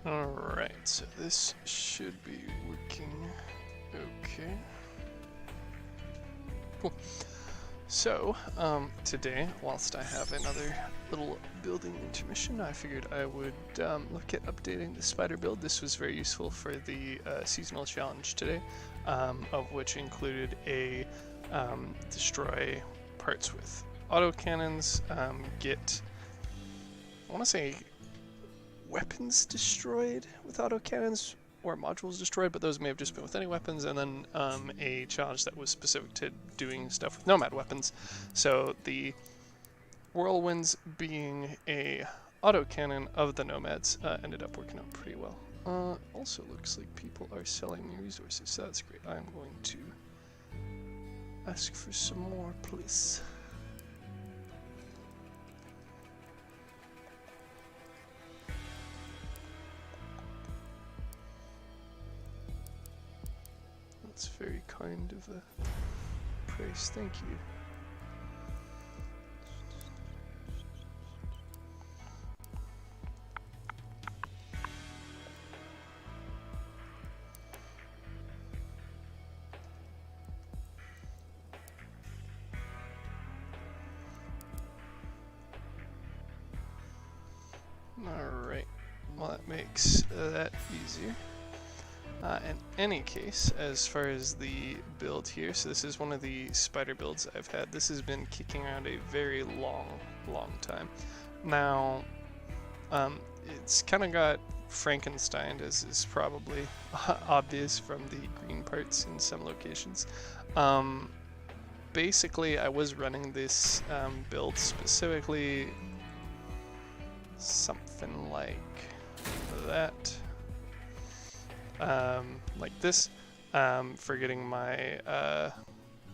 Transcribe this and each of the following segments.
Alright, so this should be working okay. Cool. So, today, whilst I have another little building intermission, I figured I would look at updating the spider build. This was very useful for the seasonal challenge today, of which included a destroy parts with autocannons, get, I want to say, weapons destroyed with autocannons or modules destroyed, but those may have just been with any weapons, and then a challenge that was specific to doing stuff with nomad weapons. So the whirlwinds being a autocannon of the nomads ended up working out pretty well. Also looks like people are selling me resources, so that's great. I'm going to ask for some more, please. That's very kind of a price, thank you. Alright, well that makes that easier. In any case, as far as the build here, so this is one of the spider builds I've had. This has been kicking around a very long time. Now, it's kind of got Frankenstein, as is probably obvious from the green parts in some locations. Basically, I was running this build specifically something like that. Like this, for getting my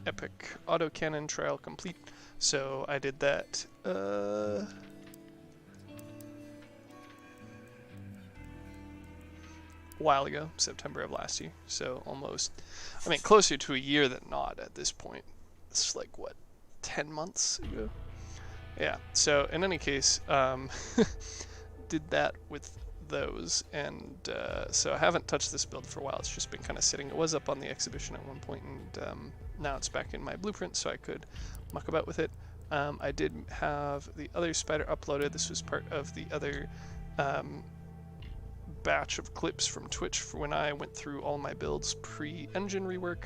epic autocannon trial complete. So I did that a while ago, September of last year. So almost, I mean, closer to a year than not at this point. It's like, what, 10 months ago? Yeah, so in any case, did that with those, and so I haven't touched this build for a while. It's just been kind of sitting. It was up on the exhibition at one point, and now it's back in my blueprint, so I could muck about with it. I did have the other spider uploaded. This was part of the other batch of clips from Twitch for when I went through all my builds pre-engine rework.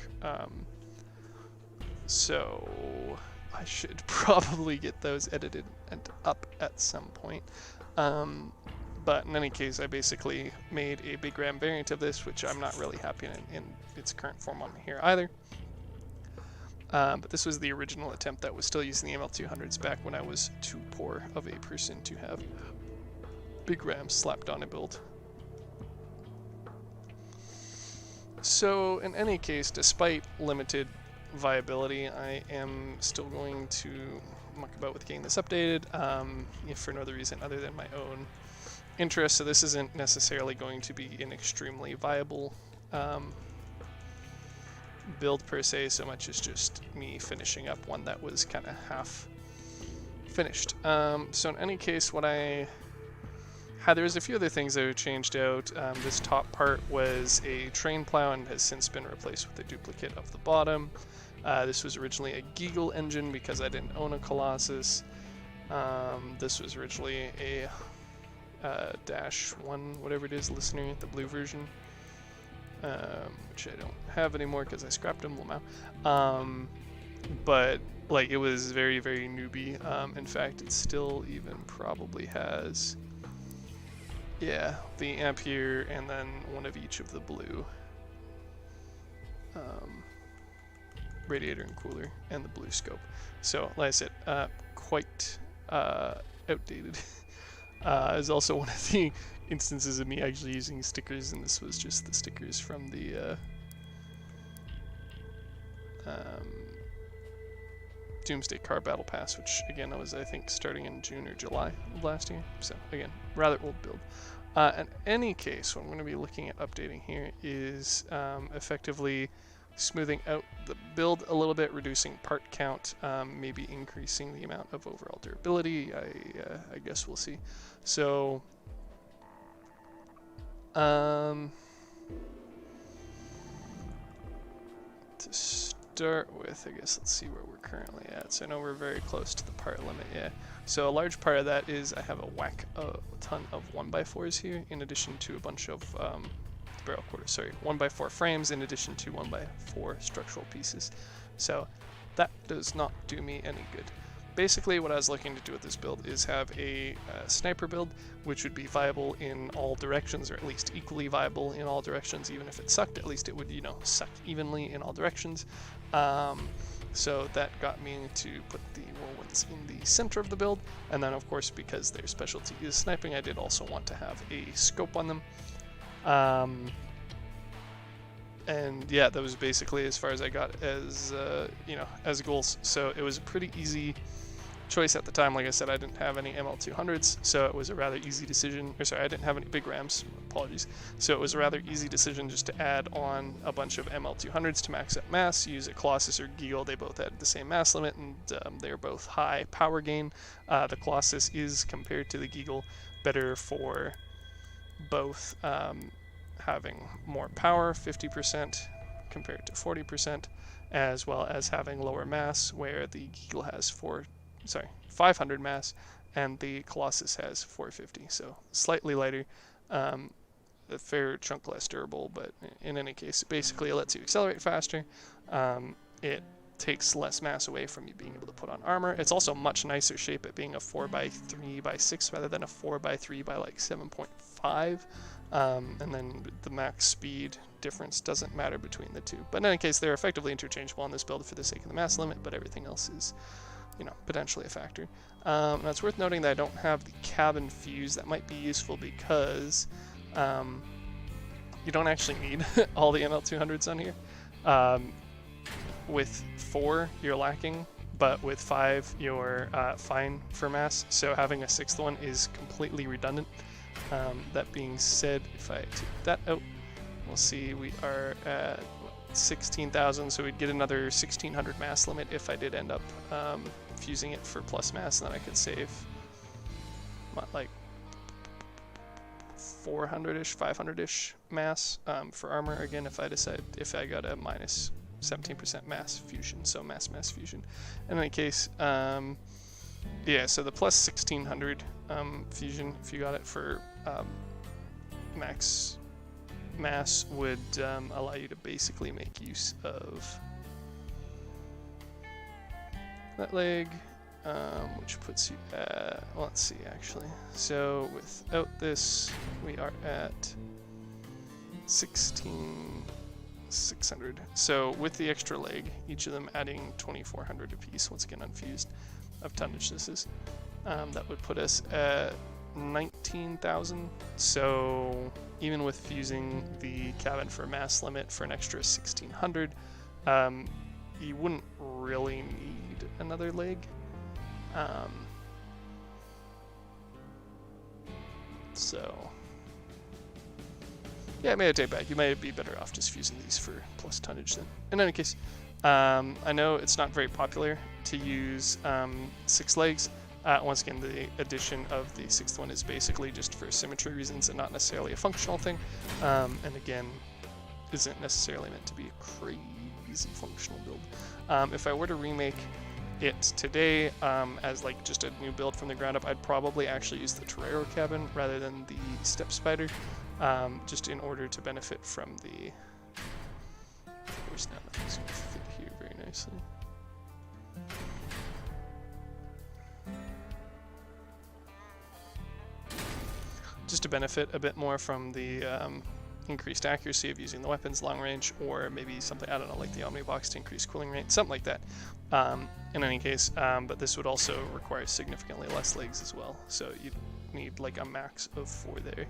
So I should probably get those edited and up at some point. But in any case, I basically made a big RAM variant of this, which I'm not really happy in its current form on here either. But this was the original attempt that was still using the ML200s back when I was too poor of a person to have big RAM slapped on a build. So in any case, despite limited viability, I am still going to muck about with getting this updated, for no other reason other than my own interest. So this isn't necessarily going to be an extremely viable build per se, so much as just me finishing up one that was kind of half finished. So in any case, what I had, there was a few other things that were changed out. This top part was a train plow and has since been replaced with a duplicate of the bottom. This was originally a Geagle engine because I didn't own a Colossus. This was originally a Dash 1, whatever it is, listener, the blue version, which I don't have anymore because I scrapped them now. But like, it was very newbie. In fact, it still even probably has, yeah, the Ampere and then one of each of the blue radiator and cooler and the blue scope. So like I said, quite outdated. Is also one of the instances of me actually using stickers, and this was just the stickers from the Doomsday Car Battle Pass, which again was, I think, starting in June or July of last year. So again, rather old build. In any case, what I'm going to be looking at updating here is effectively smoothing out the build a little bit, reducing part count, maybe increasing the amount of overall durability. I guess we'll see. So To start with, I guess let's see where we're currently at. So I know we're very close to the part limit, yeah. So a large part of that is I have a ton of 1x4s here, in addition to a bunch of barrel quarters, sorry, 1x4 frames in addition to 1x4 structural pieces. So that does not do me any good. Basically what I was looking to do with this build is have a sniper build, which would be viable in all directions, or at least equally viable in all directions. Even if it sucked, at least it would, you know, suck evenly in all directions. So that got me to put the whirlwinds in the center of the build, and then of course, because their specialty is sniping, I did also want to have a scope on them. And yeah, that was basically as far as I got as you know, as goals. So it was a pretty easy choice at the time. Like I said, I didn't have any ML200s, so it was a rather easy decision. Or sorry, I didn't have any big rams, apologies. So it was a rather easy decision just to add on a bunch of ML200s to max up mass, use a Colossus or Geagle. They both had the same mass limit, and they're both high power gain. The Colossus is, compared to the Geagle, better for both having more power, 50% compared to 40%, as well as having lower mass, where the Geagle has 500 mass, and the Colossus has 450, so slightly lighter, a fair chunk less durable, but in any case, basically it lets you accelerate faster. It takes less mass away from you being able to put on armor. It's also much nicer shape at being a 4x3x6 rather than a 4x3 by like 7.5. And then the max speed difference doesn't matter between the two. But in any case, they're effectively interchangeable on this build for the sake of the mass limit, but everything else is, you know, potentially a factor. Now it's worth noting that I don't have the cabin fuse. That might be useful because you don't actually need all the ML200s on here. With 4, you're lacking, but with 5, you're fine for mass. So having a 6th one is completely redundant. That being said, if I take that out, we'll see we are at 16,000, so we'd get another 1,600 mass limit if I did end up fusing it for plus mass, and then I could save like 400-ish, 500-ish mass for armor, again, if I got a minus 17% mass fusion, so mass fusion. In any case, yeah, so the plus 1,600 fusion, if you got it for max mass, would allow you to basically make use of that leg, which puts you at, well, let's see actually. So without this, we are at 16,600. So with the extra leg, each of them adding 2,400 apiece, once again unfused, of tonnage this is, that would put us at 19,000. So even with fusing the cabin for mass limit for an extra 1,600, you wouldn't really need another leg. So yeah, it may take back. You might be better off just fusing these for plus tonnage then. In any case, I know it's not very popular to use 6 legs. Once again, the addition of the 6th one is basically just for symmetry reasons and not necessarily a functional thing. And again, isn't necessarily meant to be a crazy functional build. If I were to remake it today as like just a new build from the ground up, I'd probably actually use the Torero cabin rather than the Step Spider, just in order to benefit from the force. Now that's going to fit here very nicely. Just to benefit a bit more from the increased accuracy of using the weapons long range, or maybe something, I don't know, like the Omnibox to increase cooling rate, something like that. In any case, but this would also require significantly less legs as well, so you'd need like a max of 4 there,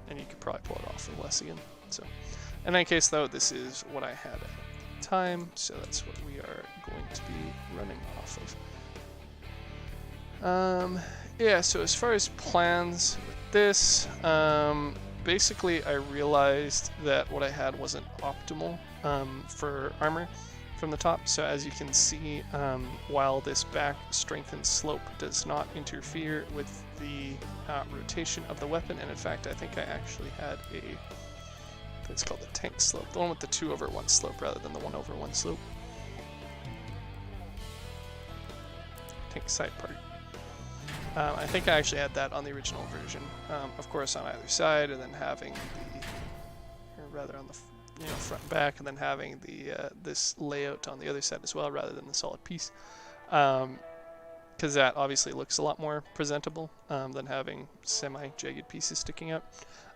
and you could probably pull it off with less again. So in any case though, this is what I had at the time, so that's what we are going to be running off of. Yeah, so as far as plans with this, basically I realized that what I had wasn't optimal for armor. from the top. So as you can see, while this back strengthened slope does not interfere with the rotation of the weapon, and in fact I think I actually had it's called the tank slope, the one with the 2/1 slope rather than the 1/1 slope. Tank side part. I think I actually had that on the original version, of course on either side, and then having or rather on the front and back, and then having the this layout on the other side as well, rather than the solid piece, because that obviously looks a lot more presentable than having semi-jagged pieces sticking out.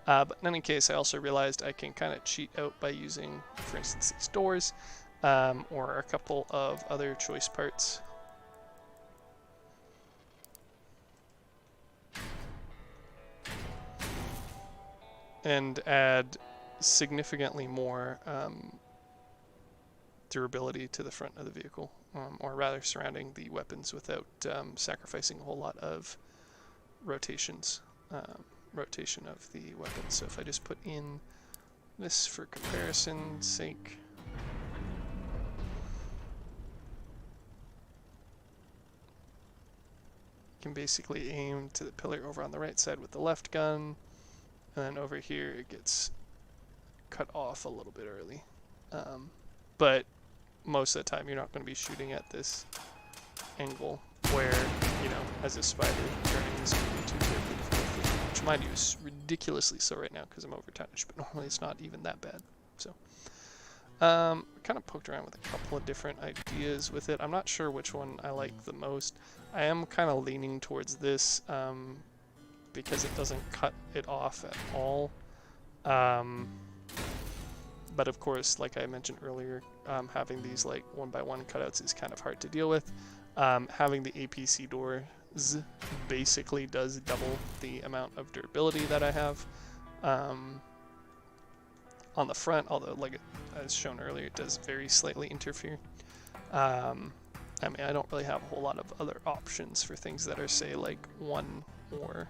But in any case, I also realized I can kind of cheat out by using, for instance, these doors, or a couple of other choice parts. And add significantly more durability to the front of the vehicle, or rather surrounding the weapons, without sacrificing a whole lot of rotation of the weapon. So if I just put in this for comparison's sake, you can basically aim to the pillar over on the right side with the left gun, and then over here it gets cut off a little bit early. But most of the time you're not going to be shooting at this angle where, as a spider, turning is going to be too terribly difficult, which mind you is ridiculously so right now because I'm over-touched, but normally it's not even that bad. So, kind of poked around with a couple of different ideas with it. I'm not sure which one I like the most. I am kind of leaning towards this, because it doesn't cut it off at all. But of course, like I mentioned earlier, having these like 1x1 cutouts is kind of hard to deal with. Having the APC doors basically does double the amount of durability that I have on the front, although like as shown earlier, it does very slightly interfere. I mean, I don't really have a whole lot of other options for things that are, say, like 1 or...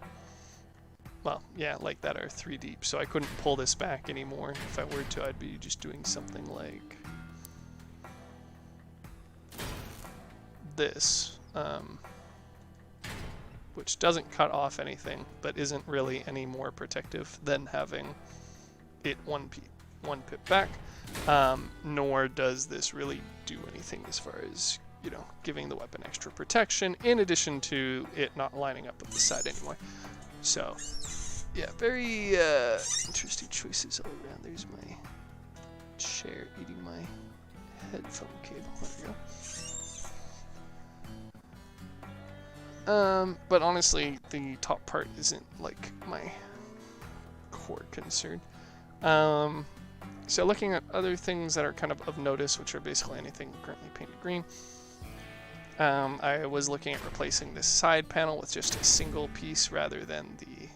well, yeah, like that are 3 deep, so I couldn't pull this back anymore. If I were to, I'd be just doing something like this, which doesn't cut off anything, but isn't really any more protective than having it one pip back, nor does this really do anything as far as, giving the weapon extra protection, in addition to it not lining up with the side anymore. So, yeah, very interesting choices all around. There's my chair eating my headphone cable. There we go. But honestly, the top part isn't like my core concern. So looking at other things that are kind of notice, which are basically anything currently painted green. I was looking at replacing this side panel with just a single piece rather than the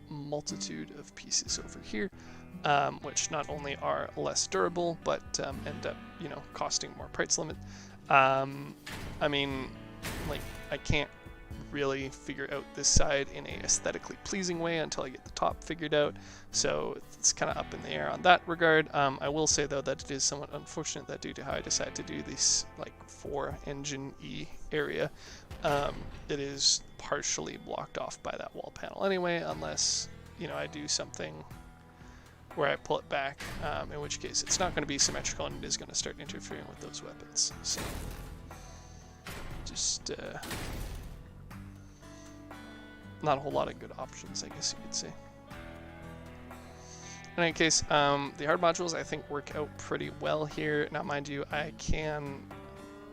multitude of pieces over here, which not only are less durable, but end up, costing more parts limit. I mean, like, I can't really figure out this side in a aesthetically pleasing way until I get the top figured out, so it's kind of up in the air on that regard. I will say though that it is somewhat unfortunate that due to how I decided to do this like 4-engine-y area, it is partially blocked off by that wall panel anyway, unless I do something where I pull it back, in which case it's not going to be symmetrical and it is going to start interfering with those weapons. So just not a whole lot of good options, I guess you could say. In any case, the hard modules I think work out pretty well here. Now mind you, I can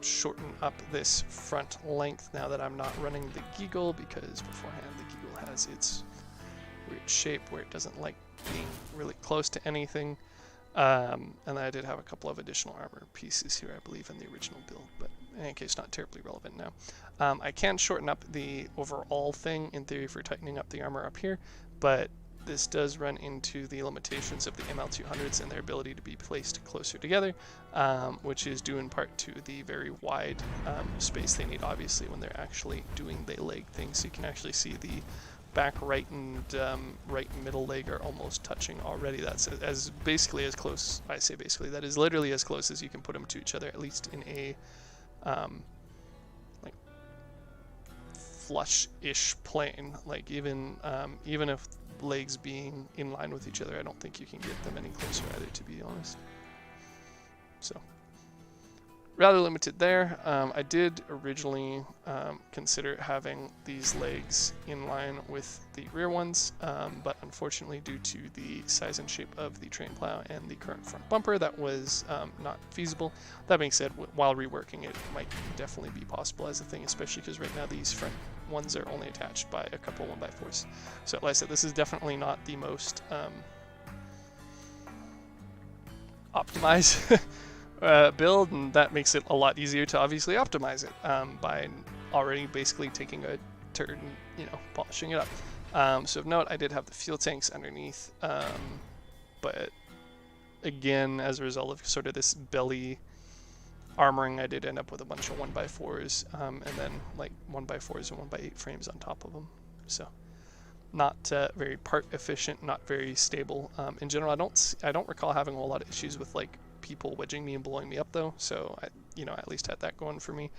shorten up this front length now that I'm not running the giggle, because beforehand the giggle has its weird shape where it doesn't like being really close to anything. And then I did have a couple of additional armor pieces here, I believe, in the original build, but in any case, not terribly relevant now. I can shorten up the overall thing, in theory, for tightening up the armor up here, but this does run into the limitations of the ML200s and their ability to be placed closer together, which is due in part to the very wide space they need, obviously, when they're actually doing the leg thing. So you can actually see the back right and middle leg are almost touching already. That's as basically as close. I say basically, that is literally as close as you can put them to each other, at least in a like flush-ish plane. Like even if legs being in line with each other, I don't think you can get them any closer either, to be honest. So rather limited there. I did originally consider having these legs in line with the rear ones, but unfortunately due to the size and shape of the train plow and the current front bumper, that was not feasible. That being said, while reworking it, might definitely be possible as a thing, especially because right now these front ones are only attached by a couple 1x4s. So like I said, this is definitely not the most optimized build, and that makes it a lot easier to obviously optimize it by already basically taking a turn, polishing it up. So of note, I did have the fuel tanks underneath, but again, as a result of sort of this belly armoring, I did end up with a bunch of 1x4s, and then like 1x4s and 1x8 frames on top of them. So not very part efficient, not very stable. In general, I don't recall having a whole lot of issues with like people wedging me and blowing me up though, so I at least had that going for me.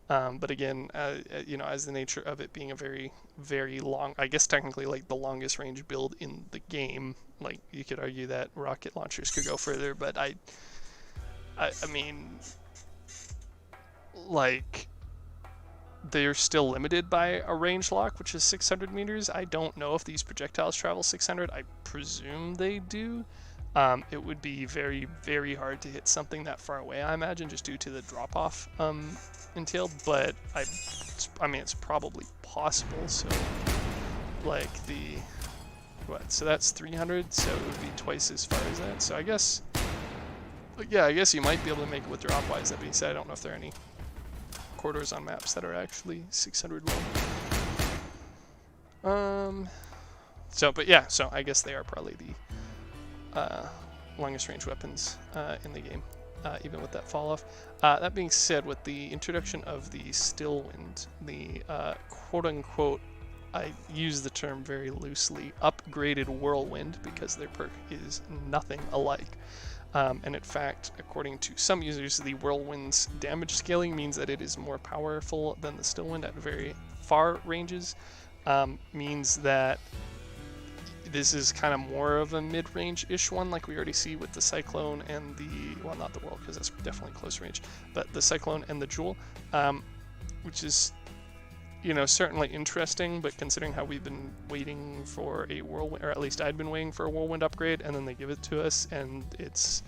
But again, as the nature of it being a very, very long, I guess technically like the longest range build in the game, like you could argue that rocket launchers could go further, but I mean, like, they're still limited by a range lock, which is 600 meters. I don't know if these projectiles travel 600. I presume they do. It would be very, very hard to hit something that far away, I imagine, just due to the drop-off entailed, but I mean, it's probably possible. So, like so that's 300, so it would be twice as far as that. So I guess, yeah, I guess you might be able to make it with drop-wise. That being said, I don't know if there are any corridors on maps that are actually 600 long. But yeah, so I guess they are probably the longest range weapons in the game, even with that fall off. That being said, with the introduction of the Stillwind, the quote-unquote, I use the term very loosely, upgraded Whirlwind, because their perk is nothing alike. And in fact, according to some users, the Whirlwind's damage scaling means that it is more powerful than the Stillwind at very far ranges, means that this is kind of more of a mid-range-ish one, like we already see with the Cyclone and the, well, not the Whirl, because that's definitely close range, but the Cyclone and the Jewel, which is, certainly interesting, but considering how we've been waiting for a Whirlwind, or at least I'd been waiting for a Whirlwind upgrade, and then they give it to us, and it's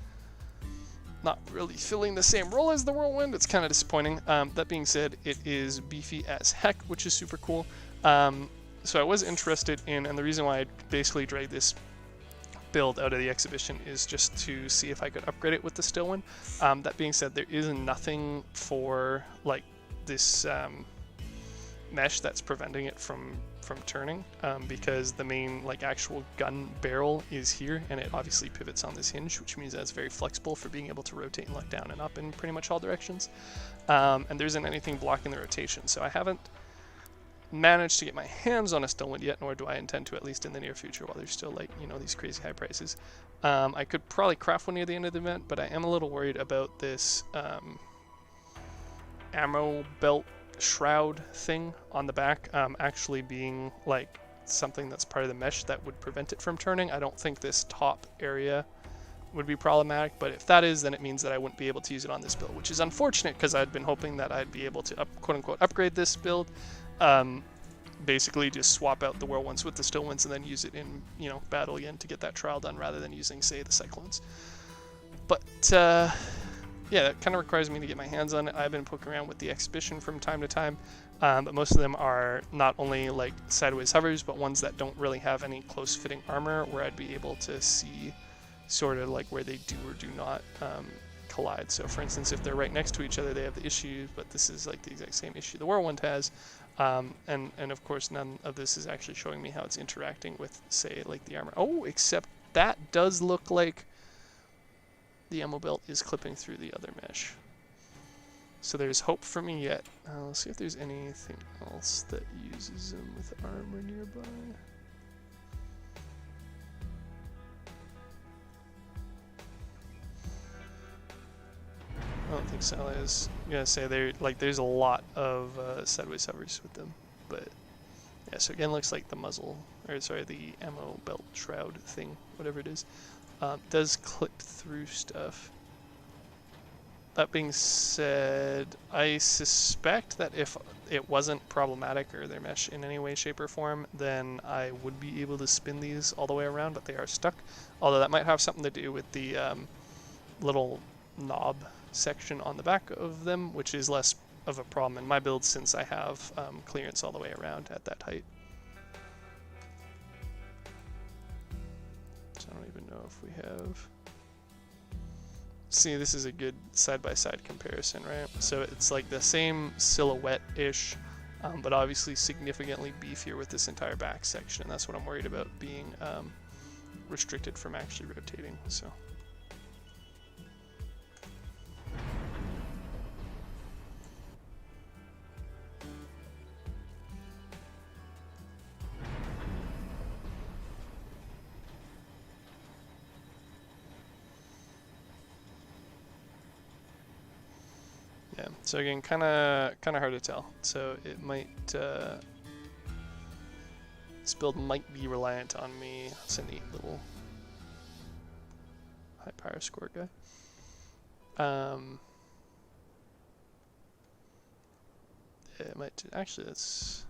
not really filling the same role as the Whirlwind, it's kind of disappointing. That being said, it is beefy as heck, which is super cool. So I was interested in, and the reason why I basically dragged this build out of the exhibition is just to see if I could upgrade it with the Stillwind. That being said, there is nothing for like this mesh that's preventing it from turning, because the main like actual gun barrel is here, and it obviously pivots on this hinge, which means that it's very flexible for being able to rotate and look down and up in pretty much all directions. And there isn't anything blocking the rotation, so I haven't managed to get my hands on a Stillwind yet, nor do I intend to, at least in the near future, while there's still like these crazy high prices. I could probably craft one near the end of the event, but I am a little worried about this ammo belt shroud thing on the back actually being like something that's part of the mesh that would prevent it from turning. I don't think this top area would be problematic, but if that is, then it means that I wouldn't be able to use it on this build, which is unfortunate, because I'd been hoping that I'd be able to quote-unquote upgrade this build, basically just swap out the Whirlwinds with the Stillwinds and then use it in battle again to get that trial done, rather than using, say, the Cyclones. But yeah, that kind of requires me to get my hands on it. I've been poking around with the exhibition from time to time, but most of them are not only like sideways hovers, but ones that don't really have any close-fitting armor, where I'd be able to see sort of like where they do or do not collide. So for instance, if they're right next to each other, they have the issue, but this is like the exact same issue the Whirlwind has. And of course, none of this is actually showing me how it's interacting with, say, like the armor. Oh, except that does look like the ammo belt is clipping through the other mesh. So there's hope for me yet. Let's see if there's anything else that uses them with armor nearby. think so. I was gonna say there's a lot of sideways hovers with them, but yeah. So again, looks like the muzzle, or sorry, the ammo belt shroud thing, whatever it is, does clip through stuff. That being said, I suspect that if it wasn't problematic or their mesh in any way, shape, or form, then I would be able to spin these all the way around, but they are stuck. Although that might have something to do with the little knob section on the back of them, which is less of a problem in my build since I have clearance all the way around at that height. So I don't even know if we have... See, this is a good side-by-side comparison, right? So it's like the same silhouette-ish, but obviously significantly beefier with this entire back section. That's what I'm worried about being restricted from actually rotating. So. Yeah, so again, kind of hard to tell. So it might, this build might be reliant on me. It's a neat little high power score guy. It might, actually that's,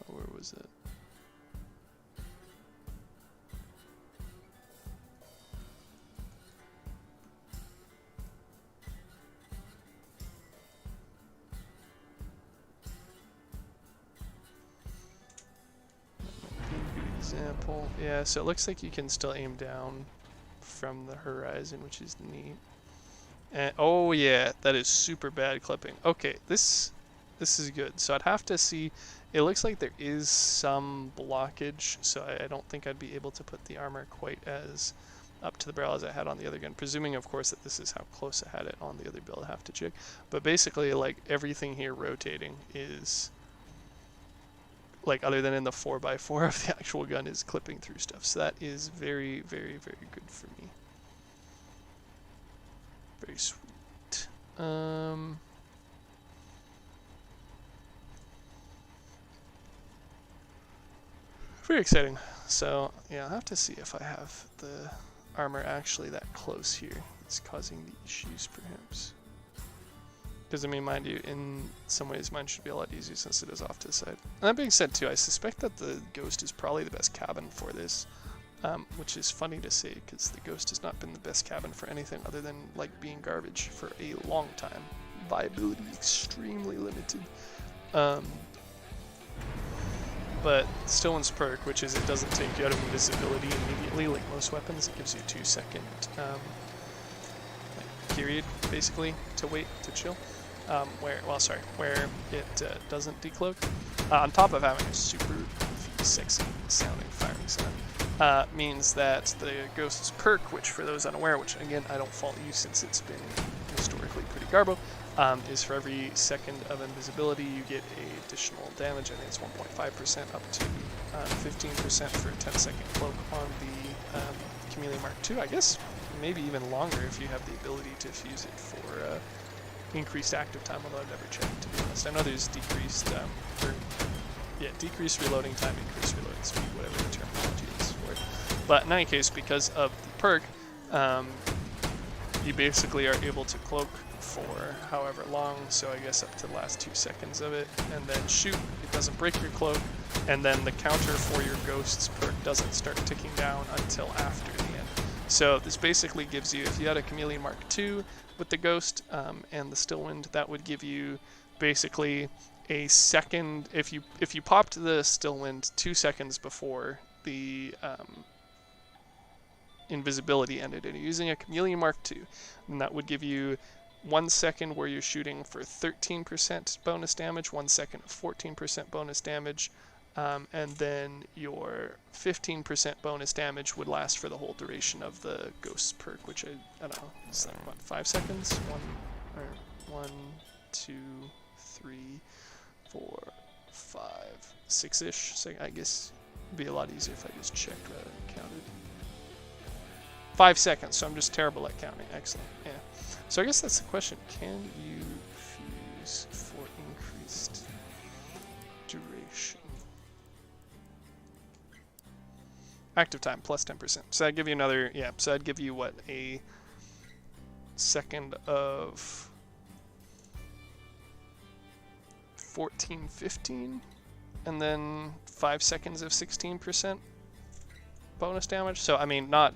oh, where was it? Example. Yeah, so it looks like you can still aim down from the horizon, which is neat. And oh yeah, that is super bad clipping. Okay, this is good. So I'd have to see. It looks like there is some blockage, so I don't think I'd be able to put the armor quite as up to the barrel as I had on the other gun. Presuming, of course, that this is how close I had it on the other build. I have to check. But basically, like everything here rotating is. Like other than in the 4x4 of the actual gun is clipping through stuff. So that is very, very, very good for me. Very sweet. Very exciting. So yeah, I'll have to see if I have the armor actually that close here. It's causing the issues perhaps. Because, I mean, mind you, in some ways mine should be a lot easier since it is off to the side. And that being said, too, I suspect that the Ghost is probably the best cabin for this, which is funny to say because the Ghost has not been the best cabin for anything other than, like, being garbage for a long time. Viability extremely limited. But Stillman's perk, which is it doesn't take you out of invisibility immediately like most weapons, it gives you a 2-second period, basically, to wait, to chill. Where it doesn't decloak. On top of having a super sexy sounding firing sound, means that the Ghost's perk, which for those unaware, which again I don't fault you since it's been historically pretty garbo, is for every second of invisibility you get a additional damage. I think it's 1.5% up to 15% for a 10-second cloak on the Chameleon Mark II, I guess. Maybe even longer if you have the ability to fuse it for increased active time, although I've never checked, to be honest. I know there's decreased, decreased reloading time, increased reloading speed, whatever the terminology is for it. But in any case, because of the perk, you basically are able to cloak for however long, so I guess up to the last 2 seconds of it, and then shoot. It doesn't break your cloak, and then the counter for your Ghost's perk doesn't start ticking down until after the end. So this basically gives you, if you had a Chameleon Mark II with the Ghost and the Stillwind, that would give you basically a second. If you popped the Stillwind 2 seconds before the invisibility ended, and you're using a Chameleon Mark II, then that would give you 1 second where you're shooting for 13% bonus damage, 1 second of 14% bonus damage. And then your 15% bonus damage would last for the whole duration of the Ghost's perk, which I don't know, is that what, 5 seconds? 1, 2, 3, 4, 5, 6-ish. So I guess it'd be a lot easier if I just checked rather than counted. 5 seconds, so I'm just terrible at counting. Excellent, yeah. So I guess that's the question. Can you fuse for increased duration? Active time plus 10%. So that'd give you another, yeah, so that'd give you what, a second of 14, 15, and then 5 seconds of 16% bonus damage. So, I mean, not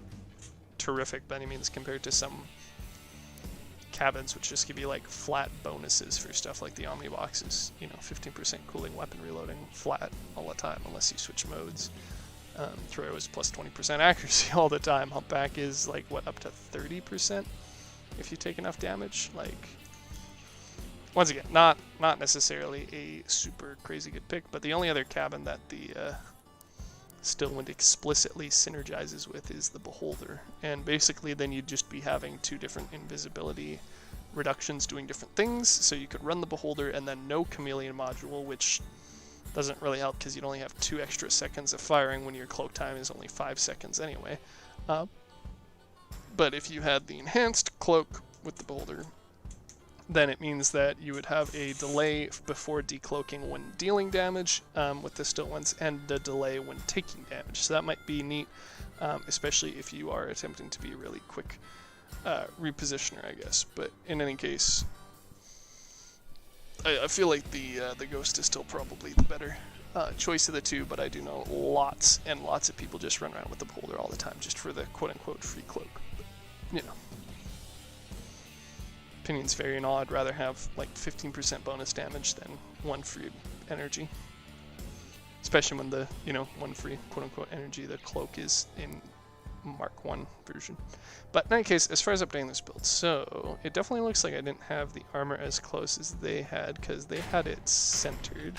terrific by any means compared to some cabins which just give you like flat bonuses for stuff like the Omni boxes, you know, 15% cooling, weapon reloading, flat all the time unless you switch modes. Throw is plus 20% accuracy all the time. Humpback is like, what, up to 30% if you take enough damage? Like, once again, not necessarily a super crazy good pick, but the only other cabin that the Stillwind explicitly synergizes with is the Beholder, and basically then you'd just be having 2 different invisibility reductions doing different things, so you could run the Beholder and then no Chameleon module, which doesn't really help because you'd only have 2 extra seconds of firing when your cloak time is only 5 seconds anyway. But if you had the enhanced cloak with the Beholder, then it means that you would have a delay before decloaking when dealing damage with the still ones, and a delay when taking damage. So that might be neat, especially if you are attempting to be a really quick repositioner, I guess. But in any case, I feel like the Ghost is still probably the better choice of the 2, but I do know lots and lots of people just run around with the Beholder all the time just for the quote-unquote free cloak. But, you know. Opinions vary and all. I'd rather have like 15% bonus damage than 1 free energy. Especially when the, you know, 1 free quote-unquote energy, the cloak is in Mark 1 version. But in any case, as far as updating this build, so it definitely looks like I didn't have the armor as close as they had, because they had it centered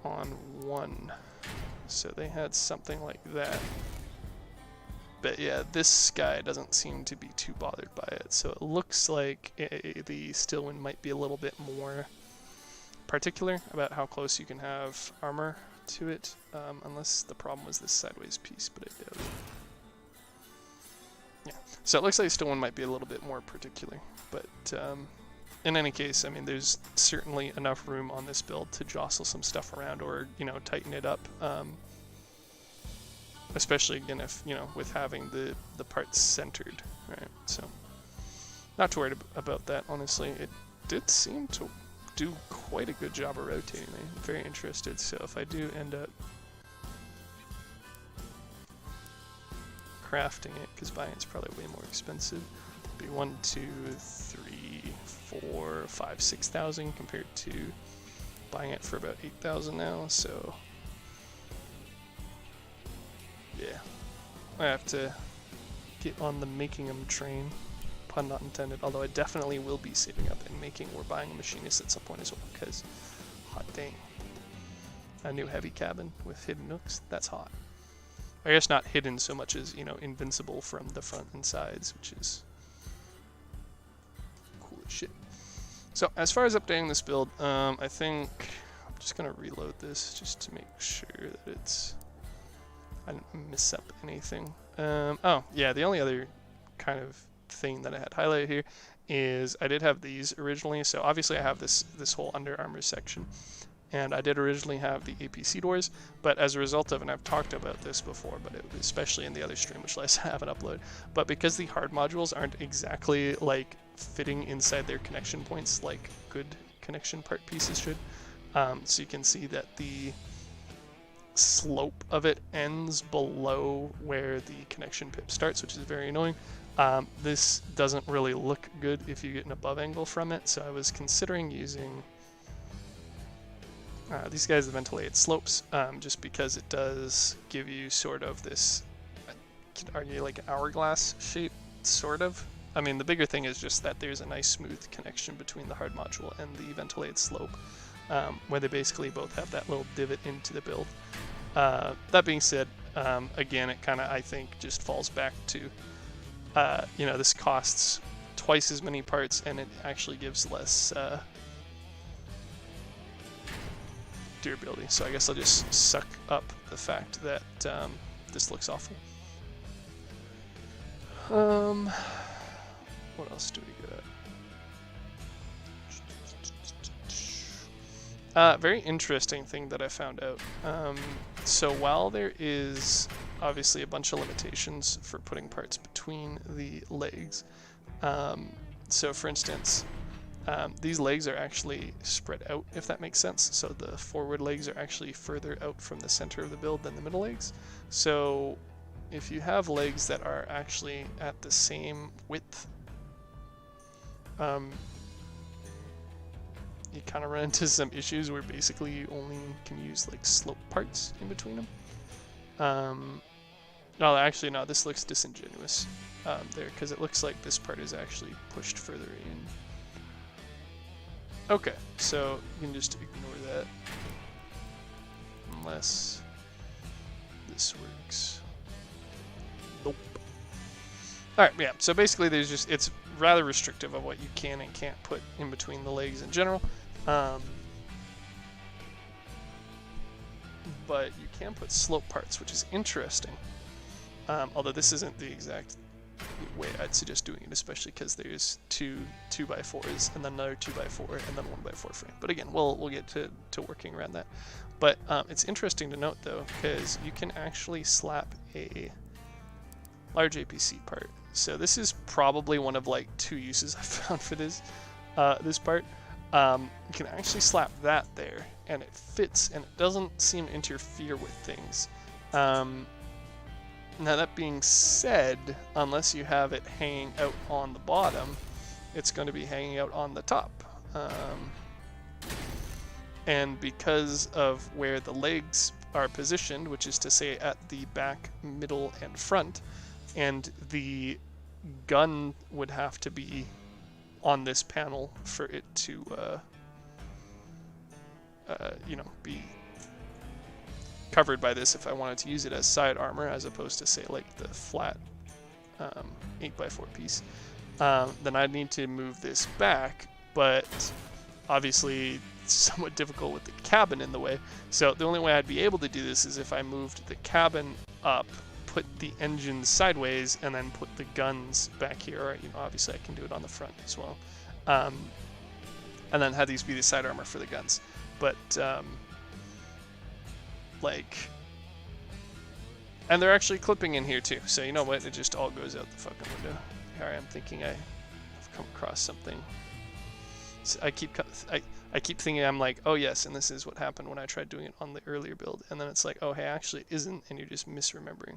on 1. So they had something like that. But yeah, this guy doesn't seem to be too bothered by it, so it looks like the Stillwind might be a little bit more particular about how close you can have armor to it, unless the problem was this sideways piece, but I doubt it. Yeah, so it looks like Stillwind might be a little bit more particular, but in any case, I mean, there's certainly enough room on this build to jostle some stuff around or, you know, tighten it up. Especially again if, you know, with having the parts centered, right? So not too worried about that, honestly. It did seem to do quite a good job of rotating me. I'm very interested, so if I do end up crafting it, because buying it's probably way more expensive, it'd be 1, 2, 3, 4, 5, 6,000 compared to buying it for about 8,000 now, so yeah, I have to get on the making them train, pun not intended, although I definitely will be saving up and making or buying a machinist at some point as well, because hot dang, a new heavy cabin with hidden nooks, that's hot. I guess not hidden so much as, you know, invincible from the front and sides, which is cool as shit. So as far as updating this build, I think I'm just gonna reload this just to make sure that it's, I didn't miss up anything. Oh, yeah, the only other kind of thing that I had highlighted here is I did have these originally. So obviously I have this whole under armor section, and I did originally have the APC doors, but as a result of, and I've talked about this before, but it was especially in the other stream, which I haven't uploaded, but because the hard modules aren't exactly like fitting inside their connection points like good connection part pieces should, so you can see that the slope of it ends below where the connection pip starts, which is very annoying. This doesn't really look good if you get an above angle from it, so I was considering using these guys, the ventilated slopes, just because it does give you sort of this, I could argue, like an hourglass shape, sort of. I mean, the bigger thing is just that there's a nice smooth connection between the hard module and the ventilated slope, where they basically both have that little divot into the build. That being said, again, it kind of, I think, just falls back to, you know, this costs twice as many parts and it actually gives less durability. So I guess I'll just suck up the fact that this looks awful. What else do we got? Very interesting thing that I found out. So while there is obviously a bunch of limitations for putting parts between the legs, so for instance, these legs are actually spread out, if that makes sense. So the forward legs are actually further out from the center of the build than the middle legs. So if you have legs that are actually at the same width, you kind of run into some issues where basically you only can use like slope parts in between them. No, actually no, this looks disingenuous there, because it looks like this part is actually pushed further in. Okay, so you can just ignore that unless this works. Nope. Alright, yeah, so basically there's just, it's rather restrictive of what you can and can't put in between the legs in general. But you can put slope parts, which is interesting. Although this isn't the exact way I'd suggest doing it, especially because there's two 2x4s and then another 2x4 and then 1x4 frame. But again, we'll get to working around that. But it's interesting to note though, because you can actually slap a large APC part. So this is probably one of like 2 uses I found for this this part. You can actually slap that there and it fits and it doesn't seem to interfere with things. Now that being said, unless you have it hanging out on the bottom, it's going to be hanging out on the top. And because of where the legs are positioned, which is to say at the back, middle, and front, and the gun would have to be on this panel for it to, you know, be covered by this if I wanted to use it as side armor, as opposed to say like the flat 8x4 piece, then I'd need to move this back, but obviously it's somewhat difficult with the cabin in the way. So the only way I'd be able to do this is if I moved the cabin up, put the engines sideways, and then put the guns back here. Or, you know, obviously I can do it on the front as well, and then have these be the side armor for the guns. But like, and they're actually clipping in here too, so you know what, it just all goes out the fucking window. Here I am thinking I've come across something. So I keep thinking, I'm like, oh yes, and this is what happened when I tried doing it on the earlier build, and then it's like, oh hey, actually it isn't, and you're just misremembering.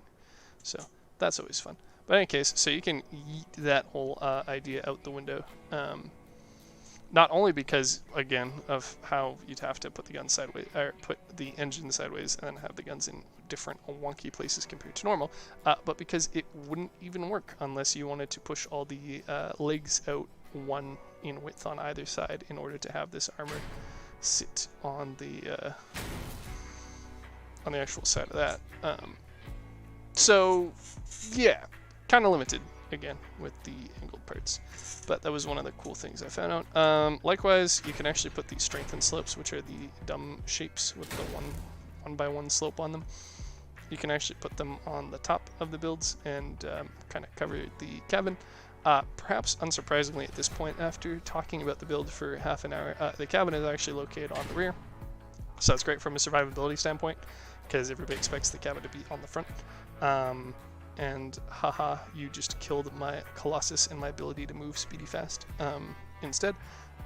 So that's always fun. But in any case, so you can yeet that whole idea out the window. Not only because, again, of how you'd have to put the gun sideways, or put the engine sideways and then have the guns in different wonky places compared to normal, but because it wouldn't even work unless you wanted to push all the legs out one in width on either side in order to have this armor sit on the actual side of that. So, yeah, kind of limited, again, with the angled parts. But that was one of the cool things I found out. Likewise, you can actually put these strengthened slopes, which are the dumb shapes with the one by one slope on them. You can actually put them on the top of the builds and kind of cover the cabin. Perhaps unsurprisingly at this point, after talking about the build for half an hour, the cabin is actually located on the rear. So that's great from a survivability standpoint, because everybody expects the cabin to be on the front. And haha, you just killed my Colossus and my ability to move speedy fast instead.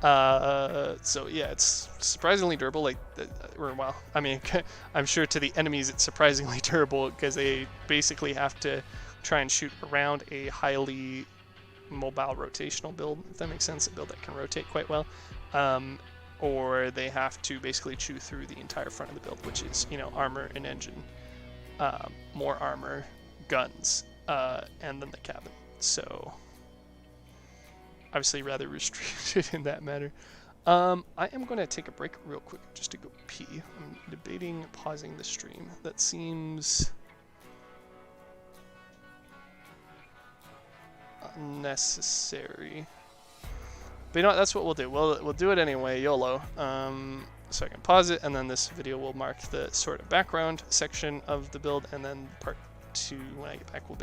So yeah, it's surprisingly durable, like, or well, I mean, I'm sure to the enemies it's surprisingly durable, because they basically have to try and shoot around a highly mobile rotational build, if that makes sense, a build that can rotate quite well. Or they have to basically chew through the entire front of the build, which is, you know, armor and engine, more armor, guns, and then the cabin. So obviously rather restricted in that matter. I am going to take a break real quick just to go pee. I'm debating pausing the stream. That seems unnecessary. But you know what, that's what we'll do. We'll do it anyway, YOLO. So I can pause it, and then this video will mark the sort of background section of the build, and then part 2, when I get back, will basically